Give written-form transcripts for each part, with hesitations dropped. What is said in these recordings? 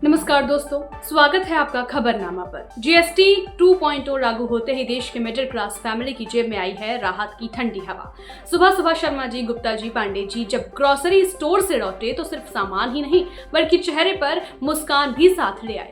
नमस्कार दोस्तों, स्वागत है आपका खबरनामा पर। जीएसटी 2.0 लागू होते ही देश के मिडिल क्लास फैमिली की जेब में आई है राहत की ठंडी हवा। सुबह सुबह शर्मा जी, गुप्ता जी, पांडे जी जब ग्रोसरी स्टोर से लौटे तो सिर्फ सामान ही नहीं बल्कि चेहरे पर मुस्कान भी साथ ले आए।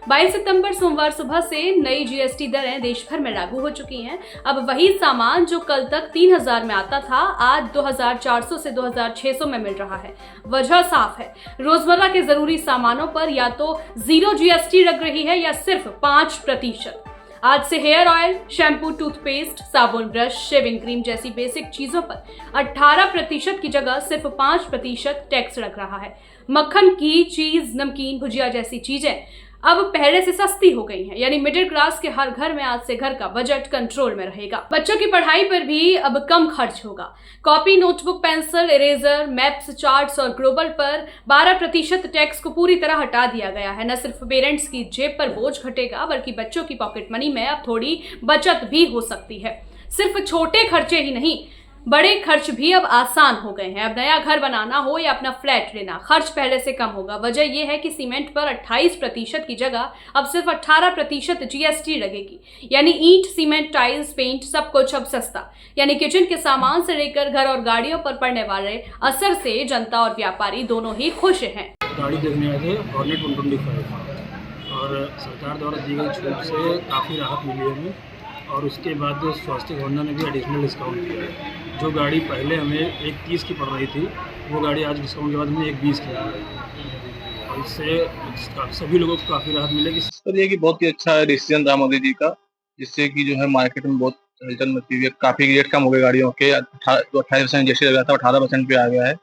22 सितंबर सोमवार सुबह से नई जीएसटी दरें देश भर में लागू हो चुकी हैं। अब वही सामान जो कल तक 3000 में आता था आज 2400 से 2600 में मिल रहा है। वजह साफ है, रोजमर्रा के जरूरी सामानों पर या तो जीरो जीएसटी लग रही है या सिर्फ 5%। आज से हेयर ऑयल, शैम्पू, टूथपेस्ट, साबुन, ब्रश, शेविंग क्रीम जैसी बेसिक चीजों पर 18% की जगह सिर्फ 5% टैक्स लग रहा है। मक्खन, घी, चीज, नमकीन, भुजिया जैसी चीजें अब पहले से सस्ती हो गई हैं, यानी मिडिल क्लास के हर घर में आज से घर का बजट कंट्रोल में रहेगा। बच्चों की पढ़ाई पर भी अब कम खर्च होगा। Copy, notebook, pencil, eraser, maps, charts और ग्लोबल पर 12% टैक्स को पूरी तरह हटा दिया गया है। न सिर्फ पेरेंट्स की जेब पर बोझ घटेगा बल्कि बच्चों की पॉकेट मनी में अब थोड़ी बचत भी हो सकती है। सिर्फ छोटे खर्चे ही नहीं, बड़े खर्च भी अब आसान हो गए हैं। अब नया घर बनाना हो या अपना फ्लैट लेना, खर्च पहले से कम होगा। वजह यह है कि सीमेंट पर 28% की जगह अब सिर्फ 18% जीएसटी लगेगी, यानी ईंट, सीमेंट, टाइल्स, पेंट सब कुछ अब सस्ता। यानी किचन के सामान से लेकर घर और गाड़ियों पर पड़ने वाले असर से जनता और व्यापारी दोनों ही खुश हैं। गाड़ी देखने आए थे हॉर्नेट 125 और सरकार द्वारा दी गई छूट से काफ़ी राहत मिली है हमें। और उसके बाद स्वास्थ्य होंडा ने भी एडिशनल डिस्काउंट किया है। जो गाड़ी पहले हमें 130 की पड़ रही थी वो गाड़ी आज डिस्काउंट के बाद हमें 120 की आ रही है और इससे सभी लोगों को काफ़ी राहत मिलेगी। सर ये कि बहुत ही अच्छा डिसीजन था मोदी जी का, जिससे कि जो है मार्केट में बहुत हलचल मची हुई है। काफ़ी रेट कम हो गए गाड़ियों के। 28% जैसे लगा था 18% पे आ गया है।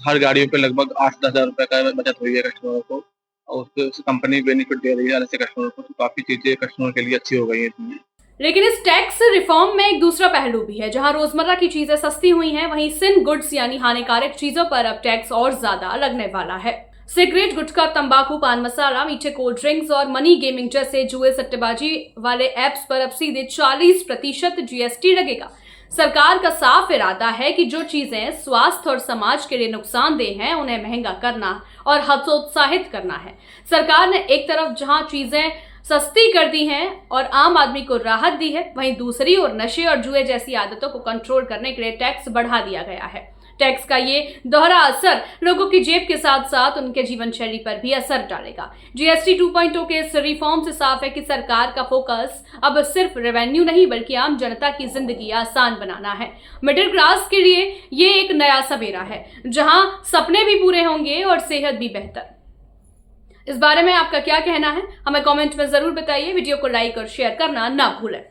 हर गाड़ियों पे लगभग 8-10 हज़ार रुपये का बचत हुई है कस्टमरों को और उससे कंपनी बेनिफिट दे रही है ऐसे कस्टमरों को। तो काफ़ी चीज़ें कस्टमर के लिए अच्छी हो गई है इसमें। लेकिन इस टैक्स रिफॉर्म में एक दूसरा पहलू भी है। जहां रोजमर्रा की चीजें सस्ती हुई हैं, वहीं सिन गुड्स यानी हानिकारक चीजों पर अब टैक्स और ज्यादा लगने वाला है। सिगरेट, गुटखा, तंबाकू, पान मसाला, मीठे कोल्ड ड्रिंक्स और मनी गेमिंग जैसे जुए, सट्टेबाजी वाले एप्स पर अब सीधे 40% जीएसटी लगेगा। सरकार का साफ इरादा है कि जो चीजें स्वास्थ्य और समाज के लिए नुकसानदेह हैं उन्हें महंगा करना और हतोत्साहित करना है। सरकार ने एक तरफ जहां चीजें सस्ती कर दी हैं और आम आदमी को राहत दी है, वहीं दूसरी ओर नशे और जुए जैसी आदतों को कंट्रोल करने के लिए टैक्स बढ़ा दिया गया है। टैक्स का ये दोहरा असर लोगों की जेब के साथ साथ उनके जीवन शैली पर भी असर डालेगा। जीएसटी 2.0 के इस रिफॉर्म से साफ है कि सरकार का फोकस अब सिर्फ रेवेन्यू नहीं बल्कि आम जनता की जिंदगी आसान बनाना है। मिडिल क्लास के लिए ये एक नया सवेरा है, जहां सपने भी पूरे होंगे और सेहत भी बेहतर। इस बारे में आपका क्या कहना है, हमें कमेंट में जरूर बताइए। वीडियो को लाइक और शेयर करना ना भूलें।